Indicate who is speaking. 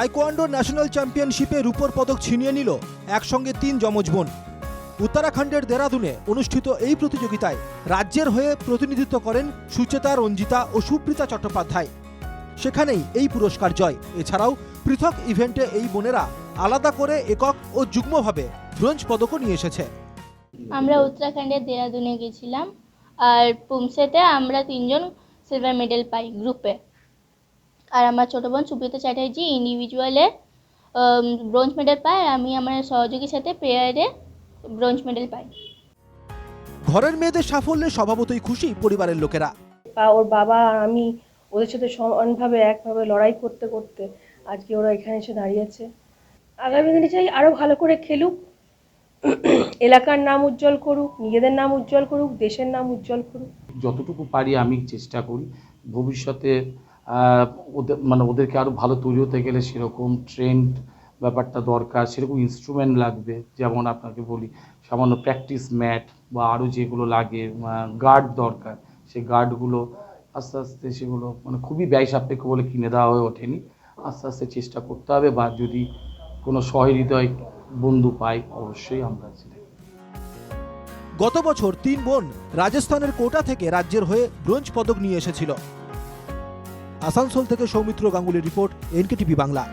Speaker 1: Taekwondo national চ্যাম্পিয়নশিপে রূপোর পদক ছিনিয়ে নিল একসঙ্গে 3 যমজ বোন। উত্তরাখণ্ডের দেরাদুনে অনুষ্ঠিত এই প্রতিযোগিতায় রাজ্যের হয়ে প্রতিনিধিত্ব করেন সুচেতা, রঞ্জিতা ও সুপ্রীতা চট্টোপাধ্যায়। সেখানেই এই পুরস্কার জয়। এছাড়াও পৃথক ইভেন্টে এই বোনেরা আলাদা করে একক ও যুগ্মভাবে ব্রোঞ্জ পদকও নিয়ে এসেছে।
Speaker 2: আমরা উত্তরাখণ্ডের দেরাদুনে গেছিলাম, আর পুমসেতে আমরা 3 জন সিলভার মেডেল পাই গ্রুপে। আর আমার ছোট বোন সুব্রত চ্যাটার্জি ইন্ডিভিজুয়ালে ব্রোঞ্জ মেডেল পায়, আর আমি আমার সহযোগীর সাথে পেয়ারে ব্রোঞ্জ মেডেল পাই।
Speaker 1: ঘরের মেয়েদের সাফল্যে স্বভাবতই খুশি পরিবারের লোকেরা।
Speaker 3: ওর বাবা আর আমি ওদের সাথে সমানভাবে একভাবে লড়াই করতে করতে আজকে ওরা এখানে এসে দাঁড়িয়েছে। আগামী দিনে চাই আরও ভালো করে খেলুক, এলাকার নাম উজ্জ্বল করুক, নিজেদের নাম উজ্জ্বল করুক, দেশের নাম উজ্জ্বল করুক।
Speaker 4: যতটুকু পারি আমি চেষ্টা করি ভবিষ্যতে ওদেরকে আরও ভালো তৈরি হতে গেলে সেরকম ট্রেন্ড ব্যাপারটা দরকার, সেরকম ইনস্ট্রুমেন্ট লাগবে। যেমন আপনাকে বলি সামান্য প্র্যাকটিস ম্যাট বা আরও যেগুলো লাগে, গার্ড দরকার, সেই গার্ডগুলো আস্তে আস্তে সেগুলো খুবই ব্যয় সাপেক্ষ বলে কিনে দেওয়া হয়ে ওঠেনি। আস্তে আস্তে চেষ্টা করতে হবে, বা যদি কোনো সহৃদয় বন্ধু পাই অবশ্যই আমরা সেটা।
Speaker 1: গত বছর 3 বোন রাজস্থানের কোটা থেকে রাজ্যের হয়ে ব্রোঞ্জ পদক নিয়ে এসেছিল। আসানসোল থেকে সৌমিত্র গাঙ্গুলির রিপোর্ট, এনকেটিভি বাংলা।